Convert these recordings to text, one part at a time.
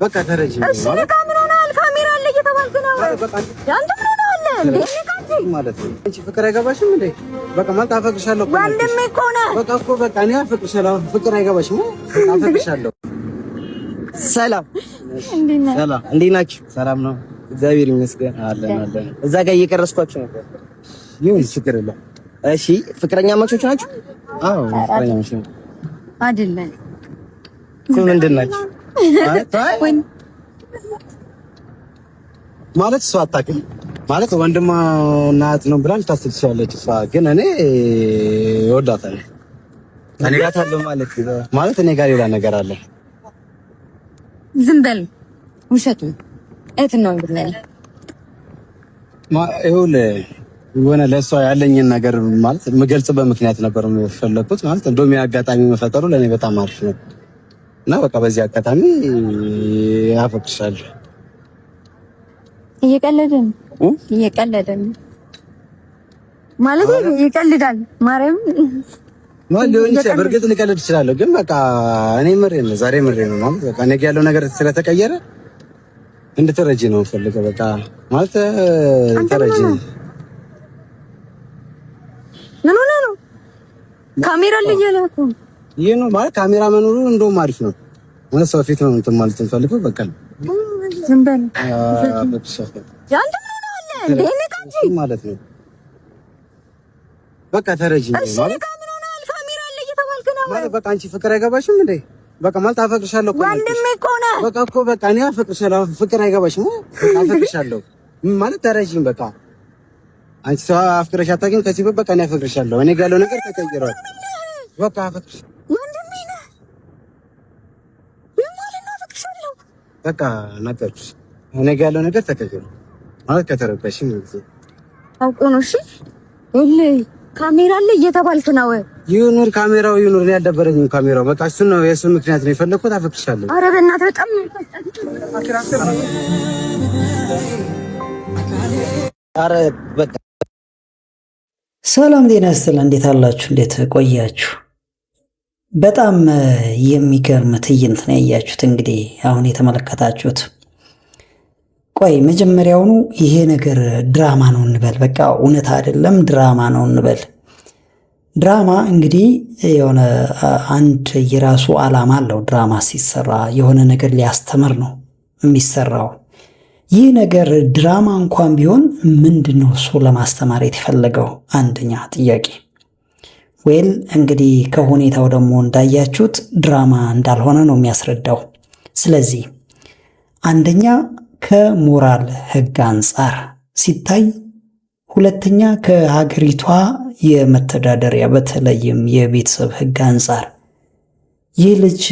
በቃ ተረጂ እሺ ካሜራ አለ እየተባልክ ነው። በቃ አንተ ምን ሆነሃል እንዴ? ማለት ነው አንቺ ፍቅር አይገባሽም እንዴ? በቃ ማለት አፈቅርሻለሁ እኮ ወንድሜ እኮ ነህ። በቃ እኮ በቃ እኔ አፈቅርሻለሁ። ፍቅር አይገባሽም? አፈቅርሻለሁ። ሰላም ሰላም፣ እንዴት ናችሁ? ሰላም ነው፣ እግዚአብሔር ይመስገን። አለን እዛ ጋር እየቀረስኳችሁ ነበር። ይሁን ችግር የለም። እሺ ፍቅረኛ ማቾች ናችሁ? አዎ ፍቅረኛ ማቾች አይደለም። ምንድን ናችሁ ማለት? እሷ አታውቅም ማለት ወንድሟ እናት ነው ብላ ልታስብ ትችላለች። እሷ ግን እኔ እወዳታለሁ። እኔ ጋር ታለው ማለት እኔ ጋር ሌላ ነገር አለ። ዝም በል ውሸቱ እት ነው እንግዲህ ይኸውልህ የሆነ ለእሷ ያለኝን ነገር ማለት የምገልጽበት ምክንያት ነበር የፈለኩት። ማለት እንደውም የአጋጣሚ መፈጠሩ ለእኔ በጣም አሪፍ ነው እና በቃ በዚህ አጋጣሚ አፈቅርሻለሁ። እየቀለድን ማለት ይቀልዳል። ማርያም ማለት ሊሆን ይችላል። በእርግጥ ልቀልድ እችላለሁ፣ ግን በቃ እኔ ምሬን ነው ዛሬ ምሬን ነው ማለት በቃ ነገ ያለው ነገር ስለተቀየረ እንድትረጂ ነው ፈልገው በቃ ማለት ተረጂ። ምን ሆነ ነው ካሜራ ልየላኩ ይሄ ነው ማለት ካሜራ መኖሩ እንደውም አሪፍ ነው ማለት ሰው ፊት ነው እንትን ማለት እንፈልገው በቃ ዝም በል ያንተ ምን ሆነ እንዴ ነካጂ ማለት ነው በቃ ተረጂ ማለት ካሜራ አለ እየተባልክ ነው ማለት በቃ አንቺ ፍቅር አይገባሽም እንዴ? በቃ ማለት አፈቅርሻለሁ እኮ ወንድሜ እኮ ነህ። በቃ እኮ በቃ እኔ አፈቅርሻለሁ። ፍቅር አይገባሽም? አፈቅርሻለሁ ማለት ተረጂኝ በቃ አንቺ ሰው አፍቅረሽ አታውቂም። ከዚህ በቃ እኔ አፈቅርሻለሁ። እኔ ጋር ያለው ነገር ተቀይሯል። በቃ አፈቅርሽ ወንድሜ ነህ። ምን ማለት ነው አፈቅርሻለሁ? በቃ ነገርኩሽ። እኔ ጋር ያለው ነገር ተቀይሯል ማለት ከተረዳሽኝ ነው። አውቆ ነው። እሺ እልህ ካሜራ አለ እየተባልክ ነው። ይኑር ካሜራው ይኑር። እኔ አልደበረኝም ካሜራው። በቃ እሱ ነው የእሱ ምክንያት ነው የፈለኩት። አፈቅርሻለሁ። ኧረ በእናትህ በጣም ኧረ በቃ ሰላም ጤና ይስጥልኝ። እንዴት አላችሁ? እንዴት ቆያችሁ? በጣም የሚገርም ትዕይንት ነው ያያችሁት። እንግዲህ አሁን የተመለከታችሁት ቆይ መጀመሪያውኑ ይሄ ነገር ድራማ ነው እንበል፣ በቃ እውነት አይደለም ድራማ ነው እንበል። ድራማ እንግዲህ የሆነ አንድ የራሱ ዓላማ አለው። ድራማ ሲሰራ የሆነ ነገር ሊያስተምር ነው የሚሰራው። ይህ ነገር ድራማ እንኳን ቢሆን ምንድን ነው እሱ ለማስተማር የተፈለገው? አንደኛ ጥያቄ። ወይል እንግዲህ ከሁኔታው ደግሞ እንዳያችሁት ድራማ እንዳልሆነ ነው የሚያስረዳው። ስለዚህ አንደኛ ከሞራል ሕግ አንጻር ሲታይ፣ ሁለተኛ ከሀገሪቷ የመተዳደሪያ በተለይም የቤተሰብ ሕግ አንጻር ይህ ልጅ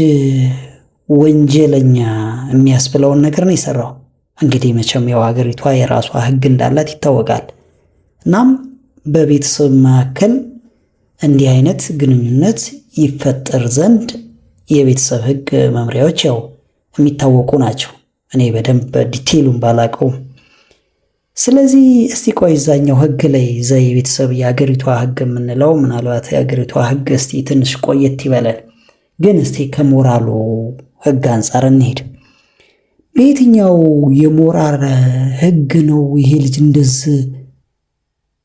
ወንጀለኛ የሚያስብለውን ነገር ነው የሰራው። እንግዲህ መቼም ያው ሀገሪቷ የራሷ ሕግ እንዳላት ይታወቃል። እናም በቤተሰብ መካከል እንዲህ አይነት ግንኙነት ይፈጠር ዘንድ የቤተሰብ ሕግ መምሪያዎች ያው የሚታወቁ ናቸው። እኔ በደንብ ዲቴይሉን ባላቀውም። ስለዚህ እስቲ ቆይ እዛኛው ሕግ ላይ የቤተሰብ የሀገሪቷ ሕግ የምንለው ምናልባት የሀገሪቷ ሕግ እስቲ ትንሽ ቆየት ይበላል። ግን እስቲ ከሞራሉ ሕግ አንጻር እንሄድ። በየትኛው የሞራል ሕግ ነው ይሄ ልጅ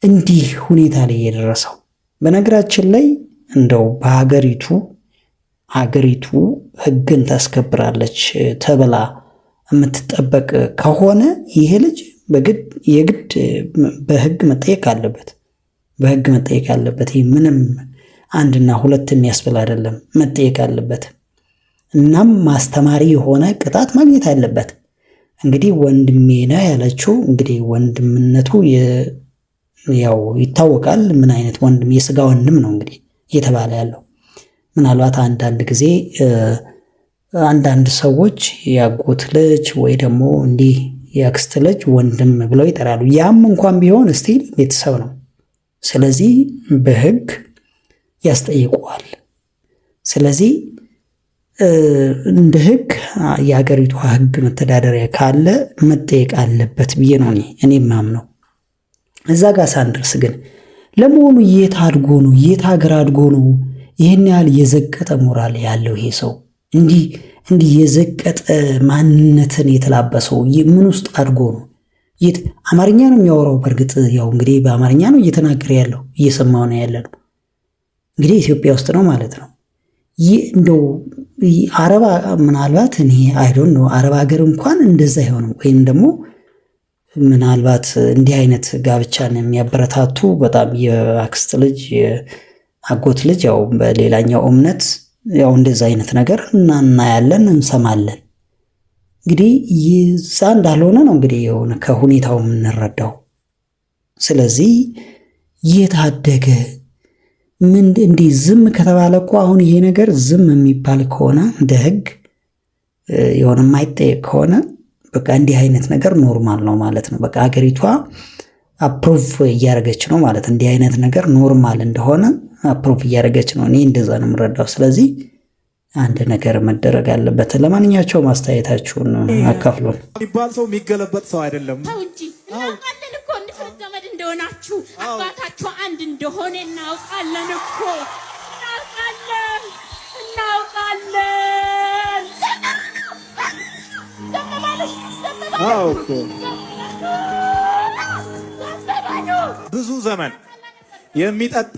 እንዲህ ሁኔታ ላይ የደረሰው? በነገራችን ላይ እንደው ሀገሪቱ ሕግን ታስከብራለች ተብላ የምትጠበቅ ከሆነ ይሄ ልጅ የግድ በሕግ መጠየቅ አለበት። በሕግ መጠየቅ አለበት። ይህ ምንም አንድና ሁለት የሚያስብል አይደለም። መጠየቅ አለበት። እናም ማስተማሪ የሆነ ቅጣት ማግኘት አለበት። እንግዲህ ወንድሜ ነው ያለችው። እንግዲህ ወንድምነቱ ያው ይታወቃል። ምን አይነት ወንድም? የስጋ ወንድም ነው እንግዲህ እየተባለ ያለው። ምናልባት አንዳንድ ጊዜ አንዳንድ ሰዎች ያጎት ልጅ ወይ ደግሞ እንዲህ ያክስት ልጅ ወንድም ብለው ይጠራሉ። ያም እንኳን ቢሆን ስቲል ቤተሰብ ነው። ስለዚህ በሕግ ያስጠይቀዋል። ስለዚህ እንደ ሕግ የሀገሪቷ ሕግ መተዳደሪያ ካለ መጠየቅ አለበት ብዬ ነው እኔ የማምነው። እዛ ጋር ሳንደርስ ግን ለመሆኑ የት አድጎ ነው የት ሀገር አድጎ ነው ይህን ያህል የዘቀጠ ሞራል ያለው ይሄ ሰው? እንዲህ የዘቀጠ ማንነትን የተላበሰው ምን ውስጥ አድጎ ነው? አማርኛ ነው የሚያወራው። በእርግጥ ያው እንግዲህ በአማርኛ ነው እየተናገረ ያለው እየሰማው ነው ያለ ነው። እንግዲህ ኢትዮጵያ ውስጥ ነው ማለት ነው። ይህ እንደው አረባ ምናልባት እኔ አይዶን ነው አረብ ሀገር እንኳን እንደዛ አይሆንም። ወይም ደግሞ ምናልባት እንዲህ አይነት ጋብቻን የሚያበረታቱ በጣም የአክስት ልጅ የአጎት ልጅ ያው በሌላኛው እምነት ያው እንደዛ አይነት ነገር እናያለን እንሰማለን። እንግዲህ ይዛ እንዳልሆነ ነው እንግዲህ የሆነ ከሁኔታው የምንረዳው። ስለዚህ የታደገ ምን እንዲህ ዝም ከተባለ እኮ አሁን ይሄ ነገር ዝም የሚባል ከሆነ እንደ ሕግ የሆነ የማይጠየቅ ከሆነ በቃ እንዲህ አይነት ነገር ኖርማል ነው ማለት ነው። በቃ ሀገሪቷ አፕሩቭ እያደረገች ነው ማለት እንዲህ አይነት ነገር ኖርማል እንደሆነ አፕሩቭ እያደረገች ነው። እኔ እንደዛ ነው የምረዳው። ስለዚህ አንድ ነገር መደረግ አለበት። ለማንኛቸውም አስተያየታችሁን አካፍሉን። የሚባል ሰው የሚገለበጥ ሰው አይደለም። ተው እንጂ እናውቃለን እኮ እንድፈት ዘመድ እንደሆናችሁ አባታችሁ አንድ እንደሆነ እናውቃለን እኮ እናውቃለን። ብዙ ዘመን የሚጠጣ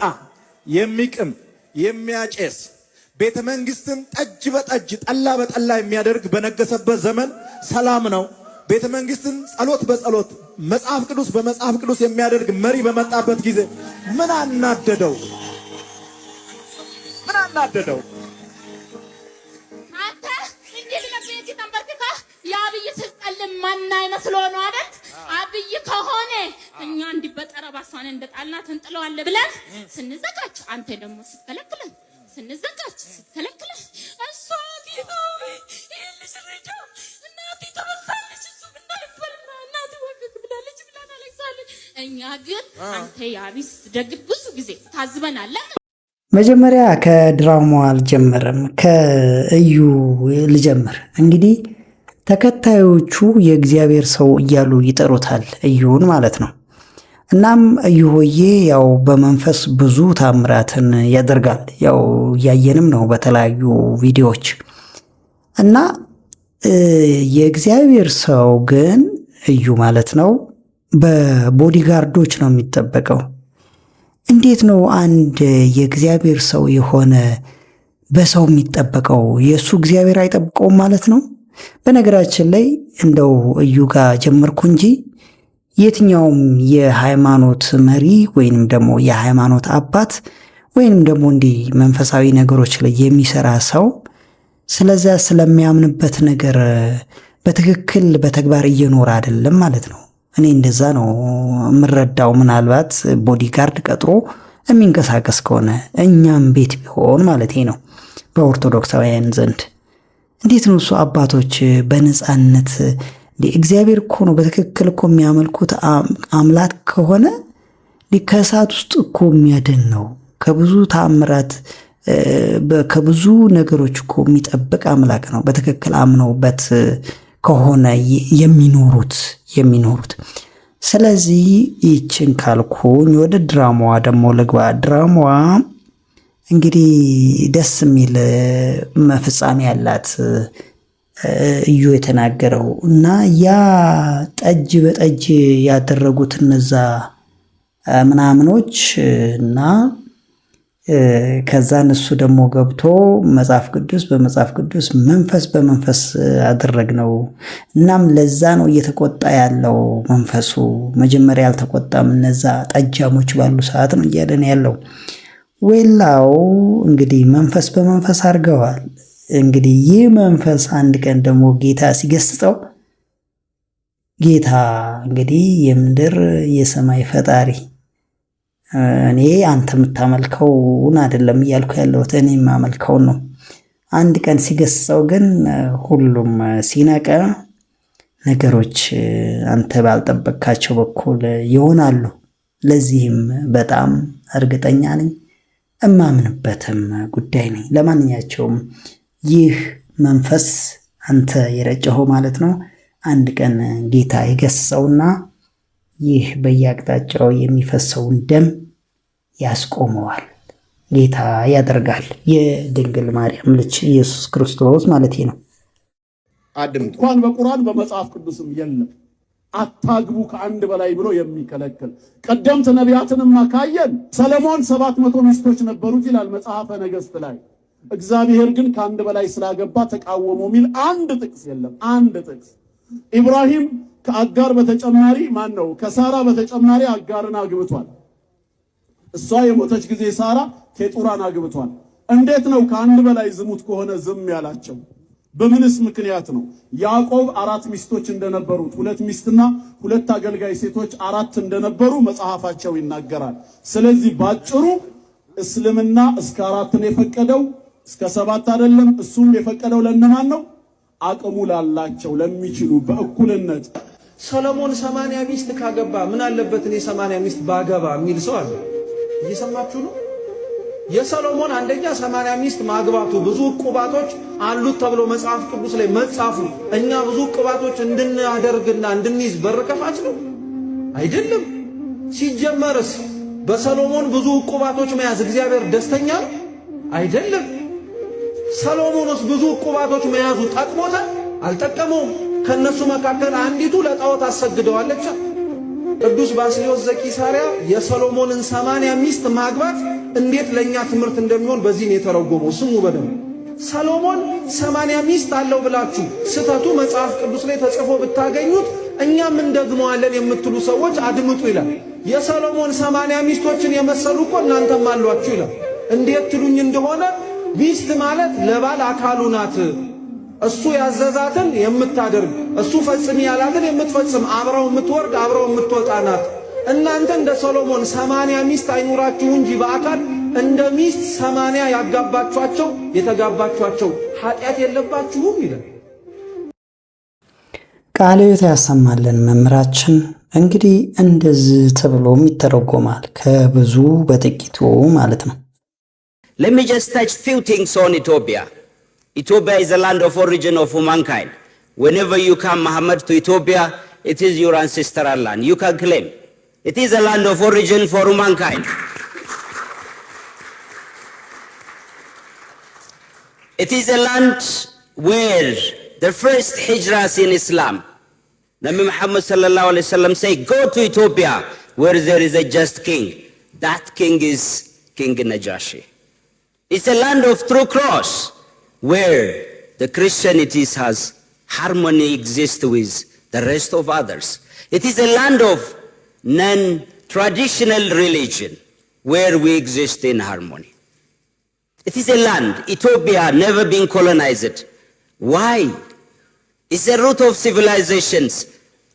የሚቅም የሚያጨስ ቤተ መንግስትን ጠጅ በጠጅ ጠላ በጠላ የሚያደርግ በነገሰበት ዘመን ሰላም ነው። ቤተ መንግስትን ጸሎት በጸሎት መጽሐፍ ቅዱስ በመጽሐፍ ቅዱስ የሚያደርግ መሪ በመጣበት ጊዜ ምን አናደደው? አንተ እንዴ ለነብይ ተንበርክካ የአብይ ስልጣን ማና ይመስሎ ነው አይደል? አብይ ከሆነ እኛ እንዲህ በጠረባሷን እንደጣልናት እንጥለዋለን ብለን ስንዘጋጅ አንተ ደግሞ ስትከለክለን ስንዘጋጅ ስትከለክለን እሷ ዲሆይ ይልሽረዳ እናቴ ተመታለች እሱ ብናልፈልና እናቴ ወግግ ብላለች ብላና አለክሳለች። እኛ ግን አንተ ያቢስ ደግ ብዙ ጊዜ ታዝበናል። መጀመሪያ ከድራማው አልጀመረም፣ ከእዩ ልጀምር። እንግዲህ ተከታዮቹ የእግዚአብሔር ሰው እያሉ ይጠሩታል እዩን ማለት ነው። እናም እዩ ሆዬ ያው በመንፈስ ብዙ ታምራትን ያደርጋል። ያው ያየንም ነው በተለያዩ ቪዲዮዎች። እና የእግዚአብሔር ሰው ግን እዩ ማለት ነው በቦዲጋርዶች ነው የሚጠበቀው። እንዴት ነው አንድ የእግዚአብሔር ሰው የሆነ በሰው የሚጠበቀው? የእሱ እግዚአብሔር አይጠብቀውም ማለት ነው። በነገራችን ላይ እንደው እዩ ጋር ጀመርኩ እንጂ የትኛውም የሃይማኖት መሪ ወይንም ደግሞ የሃይማኖት አባት ወይንም ደግሞ እንዲህ መንፈሳዊ ነገሮች ላይ የሚሰራ ሰው ስለዛ ስለሚያምንበት ነገር በትክክል በተግባር እየኖረ አይደለም ማለት ነው። እኔ እንደዛ ነው የምረዳው። ምናልባት ቦዲጋርድ ቀጥሮ የሚንቀሳቀስ ከሆነ እኛም ቤት ቢሆን ማለት ነው በኦርቶዶክሳውያን ዘንድ እንዴት ነው እሱ አባቶች በነፃነት እግዚአብሔር እኮ ነው በትክክል እኮ የሚያመልኩት አምላክ ከሆነ ከእሳት ውስጥ እኮ የሚያድን ነው። ከብዙ ተአምራት ከብዙ ነገሮች እኮ የሚጠብቅ አምላክ ነው። በትክክል አምነውበት ከሆነ የሚኖሩት። ስለዚህ ይችን ካልኩኝ ወደ ድራማዋ ደግሞ ልግባ። ድራማዋ እንግዲህ ደስ የሚል ፍጻሜ ያላት እዩ የተናገረው እና ያ ጠጅ በጠጅ ያደረጉት እነዛ ምናምኖች እና ከዛ እሱ ደግሞ ገብቶ መጽሐፍ ቅዱስ በመጽሐፍ ቅዱስ መንፈስ በመንፈስ አደረግነው። እናም ለዛ ነው እየተቆጣ ያለው መንፈሱ። መጀመሪያ አልተቆጣም፣ እነዛ ጠጃሞች ባሉ ሰዓት ነው እያለን ያለው። ወላው እንግዲህ መንፈስ በመንፈስ አድርገዋል። እንግዲህ ይህ መንፈስ አንድ ቀን ደግሞ ጌታ ሲገስጸው፣ ጌታ እንግዲህ የምድር የሰማይ ፈጣሪ እኔ አንተ የምታመልከውን አይደለም እያልኩ ያለሁት እኔ የማመልከውን ነው። አንድ ቀን ሲገስጸው ግን ሁሉም ሲነቃ ነገሮች አንተ ባልጠበቅካቸው በኩል ይሆናሉ። ለዚህም በጣም እርግጠኛ ነኝ፣ እማምንበትም ጉዳይ ነኝ። ለማንኛቸውም ይህ መንፈስ አንተ የረጨኸው ማለት ነው አንድ ቀን ጌታ ይገስጸውና ይህ በየአቅጣጫው የሚፈሰውን ደም ያስቆመዋል። ጌታ ያደርጋል። የድንግል ማርያም ልጅ ኢየሱስ ክርስቶስ ማለት ነው። እንኳን በቁርአን በመጽሐፍ ቅዱስም የለም። አታግቡ ከአንድ በላይ ብሎ የሚከለክል ቀደምት ነቢያትንማ ካየን ሰለሞን 700 ሚስቶች ነበሩት ይላል መጽሐፈ ነገሥት ላይ። እግዚአብሔር ግን ከአንድ በላይ ስላገባ ተቃወሙ የሚል አንድ ጥቅስ የለም። አንድ ጥቅስ። ኢብራሂም ከአጋር በተጨማሪ ነው ከሳራ በተጨማሪ አጋርን አግብቷል። እሷ የሞተች ጊዜ ሳራ ኬጡራን አግብቷል። እንዴት ነው ከአንድ በላይ ዝሙት ከሆነ ዝም ያላቸው? በምንስ ምክንያት ነው? ያዕቆብ 4 ሚስቶች እንደነበሩት 2 ሚስትና 2 አገልጋይ ሴቶች 4 እንደነበሩ መጽሐፋቸው ይናገራል። ስለዚህ ባጭሩ እስልምና እስከ 4 ነው የፈቀደው፣ እስከ 7 አይደለም። እሱም የፈቀደው ለነማን ነው? አቅሙ ላላቸው ለሚችሉ በእኩልነት። ሰሎሞን 80 ሚስት ካገባ ምን አለበት እኔ 80 ሚስት ባገባ የሚል ሰው አለ። እየሰማችሁ ነው? የሰሎሞን አንደኛ 80 ሚስት ማግባቱ ብዙ ዕቁባቶች አሉት ተብሎ መጽሐፍ ቅዱስ ላይ መጻፉ እኛ ብዙ ዕቁባቶች እንድናደርግና እንድንይዝ በር ከፋች ነው አይደለም። ሲጀመርስ በሰሎሞን ብዙ ዕቁባቶች መያዝ እግዚአብሔር ደስተኛ ነው አይደለም። ሰሎሞንስ ብዙ ዕቁባቶች መያዙ ጠቅሞታል አልጠቀመውም? ከነሱ መካከል አንዲቱ ለጣዖት አሰግደዋለች። ቅዱስ ባስልዮስ ዘቂሳርያ የሰሎሞንን 80 ሚስት ማግባት እንዴት ለኛ ትምህርት እንደሚሆን በዚህ ነው የተረጎመው። ስሙ በደንብ። ሰሎሞን 80 ሚስት አለው ብላችሁ ስተቱ መጽሐፍ ቅዱስ ላይ ተጽፎ ብታገኙት እኛም እንደግመዋለን የምትሉ ሰዎች አድምጡ ይላል። የሰሎሞን 80 ሚስቶችን የመሰሉ እኮ እናንተም አሏችሁ ይላል። እንዴት ትሉኝ እንደሆነ ሚስት ማለት ለባል አካሉ ናት። እሱ ያዘዛትን የምታደርግ እሱ ፈጽም ያላትን የምትፈጽም አብራው የምትወርድ አብራው የምትወጣ ናት። እናንተ እንደ ሰሎሞን 80 ሚስት አይኑራችሁ እንጂ በአካል እንደ ሚስት 80 ያጋባችኋቸው የተጋባችኋቸው ኃጢአት የለባችሁም ይላል። ቃለ ሕይወት ያሰማልን መምህራችን። እንግዲህ እንደዚህ ተብሎም ይተረጎማል ከብዙ በጥቂቱ ማለት ነው። Let me just touch few things on Ethiopia. Ethiopia is the land of origin of humankind. Whenever you come, Muhammad, to Ethiopia, it is your ancestral land. You can claim. It is a land of origin for humankind. It is a land where the first hijras in Islam, Nabi Muhammad sallallahu alaihi wasallam say, go to Ethiopia where there is a just king. That king is King Najashi. It's a land of true cross, where the Christianity has harmony exists with the rest of others. It is a land of non-traditional religion, where we exist in harmony. It is a land, Ethiopia, never been colonized. Why? It's a root of civilizations.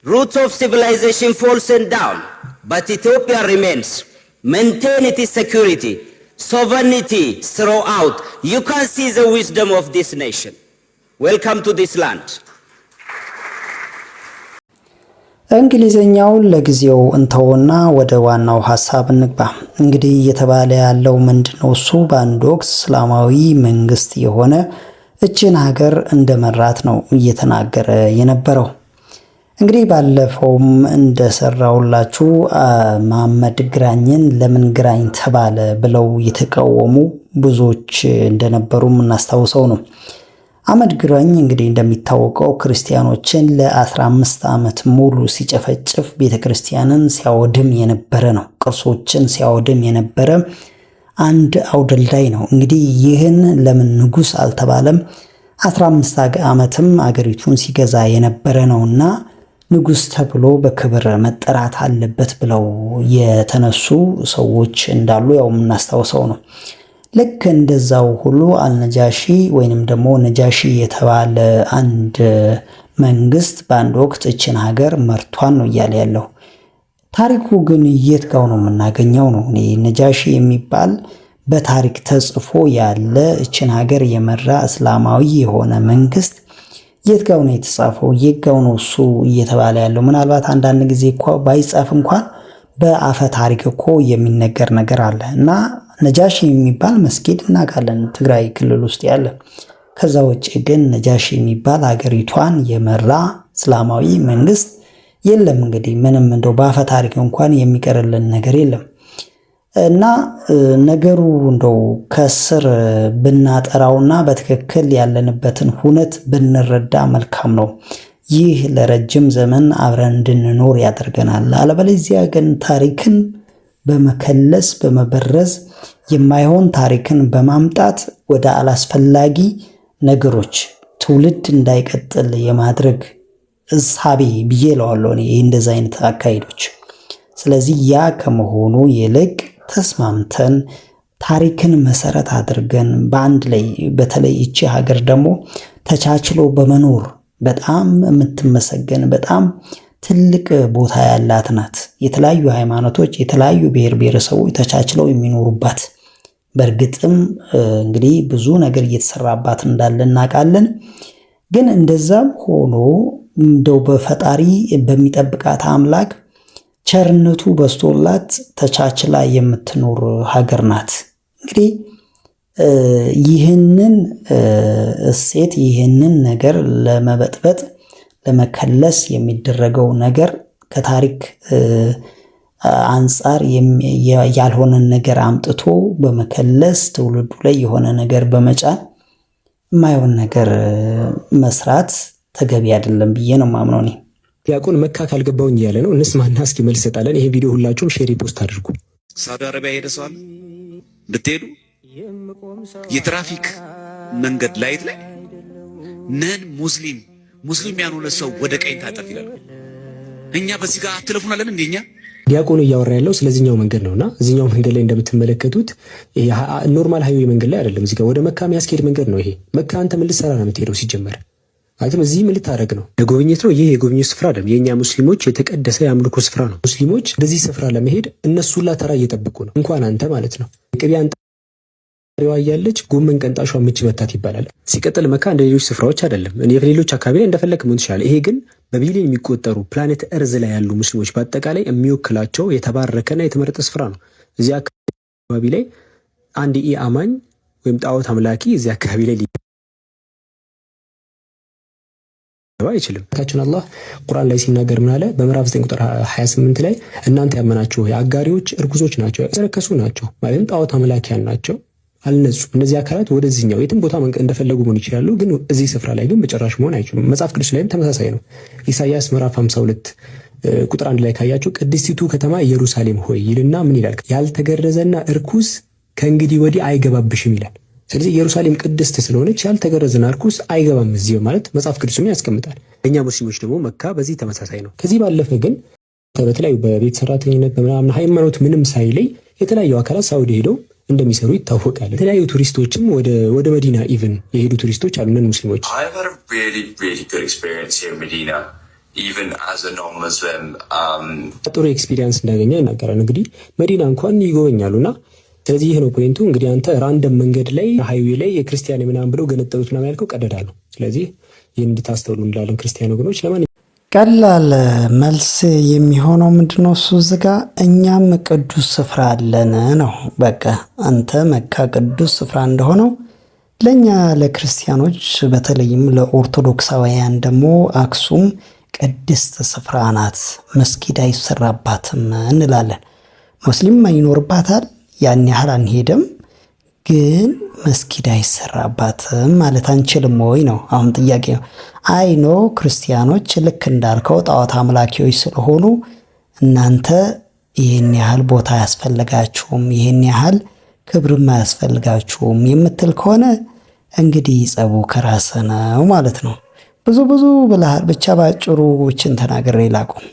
Roots of civilization falls down, but Ethiopia remains. Maintain its security, sovereignty throughout. You can see the wisdom of this nation. Welcome to this land. እንግሊዘኛውን ለጊዜው እንተውና ወደ ዋናው ሐሳብ እንግባ። እንግዲህ እየተባለ ያለው ምንድነው? እሱ በአንድ ወቅት እስላማዊ መንግስት የሆነ እችን ሀገር እንደመራት ነው እየተናገረ የነበረው። እንግዲህ ባለፈውም እንደሰራውላችሁ መሐመድ ግራኝን ለምን ግራኝ ተባለ ብለው የተቃወሙ ብዙዎች እንደነበሩ እናስታውሰው ነው። አህመድ ግራኝ እንግዲህ እንደሚታወቀው ክርስቲያኖችን ለ15 ዓመት ሙሉ ሲጨፈጭፍ ቤተክርስቲያንን ሲያወድም የነበረ ነው። ቅርሶችን ሲያወድም የነበረ አንድ አውደልዳይ ነው። እንግዲህ ይህን ለምን ንጉስ አልተባለም? 15 ዓመትም አገሪቱን ሲገዛ የነበረ ነውና ንጉስ ተብሎ በክብር መጠራት አለበት ብለው የተነሱ ሰዎች እንዳሉ ያው እናስታውሰው ነው። ልክ እንደዛው ሁሉ አልነጃሺ ወይንም ደግሞ ነጃሺ የተባለ አንድ መንግስት በአንድ ወቅት እችን ሀገር መርቷን ነው እያለ ያለው። ታሪኩ ግን የት ጋው ነው የምናገኘው ነው? ነጃሺ የሚባል በታሪክ ተጽፎ ያለ እችን ሀገር የመራ እስላማዊ የሆነ መንግስት የት ጋው ነው የተጻፈው? የት ጋው ነው እሱ እየተባለ ያለው? ምናልባት አንዳንድ ጊዜ እኮ ባይጻፍ እንኳን በአፈ ታሪክ እኮ የሚነገር ነገር አለ እና ነጃሺ የሚባል መስጊድ እናውቃለን ትግራይ ክልል ውስጥ ያለ። ከዛ ውጪ ግን ነጃሺ የሚባል ሀገሪቷን የመራ እስላማዊ መንግስት የለም። እንግዲህ ምንም እንደው በአፈ ታሪክ እንኳን የሚቀርልን ነገር የለም። እና ነገሩ እንደው ከስር ብናጠራውና በትክክል ያለንበትን ሁነት ብንረዳ መልካም ነው። ይህ ለረጅም ዘመን አብረን እንድንኖር ያደርገናል። አለበለዚያ ግን ታሪክን በመከለስ በመበረዝ የማይሆን ታሪክን በማምጣት ወደ አላስፈላጊ ነገሮች ትውልድ እንዳይቀጥል የማድረግ እሳቤ ብዬ እለዋለሁ እኔ እንደዚህ አይነት አካሄዶች። ስለዚህ ያ ከመሆኑ ይልቅ ተስማምተን ታሪክን መሰረት አድርገን በአንድ ላይ በተለይ እቺ ሀገር ደግሞ ተቻችሎ በመኖር በጣም የምትመሰገን በጣም ትልቅ ቦታ ያላት ናት። የተለያዩ ሃይማኖቶች የተለያዩ ብሔር ብሔረሰቦች ተቻችለው የሚኖሩባት በእርግጥም እንግዲህ ብዙ ነገር እየተሰራባት እንዳለ እናውቃለን። ግን እንደዛም ሆኖ እንደው በፈጣሪ በሚጠብቃት አምላክ ቸርነቱ በስቶላት ተቻችላ የምትኖር ሀገር ናት። እንግዲህ ይህንን እሴት ይህንን ነገር ለመበጥበጥ ለመከለስ የሚደረገው ነገር ከታሪክ አንጻር ያልሆነን ነገር አምጥቶ በመከለስ ትውልዱ ላይ የሆነ ነገር በመጫን የማይሆን ነገር መስራት ተገቢ አይደለም ብዬ ነው የማምነው እኔ። ዲያቆን መካ ካልገባውኝ እያለ ነው። እንስማና እስኪ መልስ ሰጣለን። ይሄ ቪዲዮ ሁላችሁም ሼር ፖስት አድርጉ። ሳውዲ አረቢያ ሄደ ሰው አለ ብትሄዱ የትራፊክ መንገድ ላይት ላይ ነን ሙስሊም ያልሆነ ሰው ወደ ቀኝ ታጠፍ ይላል። እኛ በዚህ ጋር አትለፉናለን እንደኛ። ዲያቆኑ እያወራ ያለው ስለዚህኛው መንገድ ነውና እዚህኛው መንገድ ላይ እንደምትመለከቱት ኖርማል ሃይዌይ መንገድ ላይ አይደለም። እዚህ ጋር ወደ መካ የሚያስኬድ መንገድ ነው። ይሄ መካ አንተ ምን ልትሰራ ነው የምትሄደው? ሲጀመር አይተም እዚህ ምን ልታረግ ነው? ለጉብኝት ነው። ይሄ የጉብኝት ስፍራ አይደለም። የኛ ሙስሊሞች የተቀደሰ የአምልኮ ስፍራ ነው። ሙስሊሞች ወደዚህ ስፍራ ለመሄድ እነሱ ሁላ ተራ እየጠበቁ ነው። እንኳን አንተ ማለት ነው። ቅቢያን ሪዋ ያለች ጎመን ቀንጣሿ ምች መታት ይባላል። ሲቀጥል መካ እንደ ሌሎች ስፍራዎች አይደለም። ሌሎች አካባቢ ላይ እንደፈለክ መሆን ይችላል። ይሄ ግን በቢሊዮን የሚቆጠሩ ፕላኔት እርዝ ላይ ያሉ ሙስሊሞች በአጠቃላይ የሚወክላቸው የተባረከና የተመረጠ ስፍራ ነው። እዚህ አካባቢ ላይ አንድ አማኝ ወይም ጣዖት አምላኪ እዚህ አካባቢ ላይ አይችልም። ታችን አላህ ቁርአን ላይ ሲናገር ምን አለ? በምዕራፍ 9 ቁጥር 28 ላይ እናንተ ያመናችሁ አጋሪዎች እርጉዞች ናቸው፣ ያረከሱ ናቸው፣ ማለትም ጣዖት አምላኪያን ናቸው፣ አልነጹም። እነዚህ አካላት ወደዚህኛው የትም ቦታ እንደፈለጉ መሆን ይችላሉ፣ ግን እዚህ ስፍራ ላይ ግን በጭራሽ መሆን አይችሉም። መጽሐፍ ቅዱስ ላይም ተመሳሳይ ነው። ኢሳይያስ ምዕራፍ 52 ቁጥር 1 ላይ ካያችሁ ቅድስቲቱ ከተማ ኢየሩሳሌም ሆይ ይልና ምን ይላል? ያልተገረዘና እርኩስ ከእንግዲህ ወዲህ አይገባብሽም ይላል። ስለዚህ ኢየሩሳሌም ቅድስት ስለሆነች ያልተገረዘና እርኩስ አይገባም እዚህ ማለት መጽሐፍ ቅዱስም ያስቀምጣል። እኛ ሙስሊሞች ደግሞ መካ በዚህ ተመሳሳይ ነው። ከዚህ ባለፈ ግን በተለያዩ በቤት ሰራተኝነት በምናምን ሃይማኖት ምንም ሳይለይ የተለያዩ አካላት ሳውዲ ሄደው እንደሚሰሩ ይታወቃል። የተለያዩ ቱሪስቶችም ወደ መዲና ኢቭን የሄዱ ቱሪስቶች አሉ ነን ሙስሊሞች። ጥሩ ኤክስፒሪየንስ እንዳገኘ ይናገራል። እንግዲህ መዲና እንኳን ይጎበኛሉና ስለዚህ ይህ ነው ፖይንቱ። እንግዲህ አንተ ራንደም መንገድ ላይ ሃይዌይ ላይ የክርስቲያን ምናምን ብለው ገነጠሉት ምናምን ያልከው ቀደዳ ነው። ስለዚህ ይህን እንድታስተውሉ እንላለን ክርስቲያን ወገኖች። ለማን ቀላል መልስ የሚሆነው ምንድነው? እሱ ዝጋ እኛም ቅዱስ ስፍራ አለን ነው በቃ። አንተ መካ ቅዱስ ስፍራ እንደሆነው ለኛ ለክርስቲያኖች በተለይም ለኦርቶዶክሳውያን ደግሞ አክሱም ቅድስት ስፍራ ናት፣ መስጊድ አይሰራባትም እንላለን። ሙስሊም ይኖርባታል ያን ያህል አንሄድም፣ ግን መስጊድ አይሰራባትም ማለት አንችልም ወይ ነው አሁን ጥያቄ። አይኖ ክርስቲያኖች ልክ እንዳልከው ጣዖት አምላኪዎች ስለሆኑ እናንተ ይህን ያህል ቦታ አያስፈልጋችሁም፣ ይህን ያህል ክብርም አያስፈልጋችሁም የምትል ከሆነ እንግዲህ ጸቡ ከራስህ ነው ማለት ነው። ብዙ ብለሃል። ብቻ ባጭሩ ችን ተናግሬ ላቁም።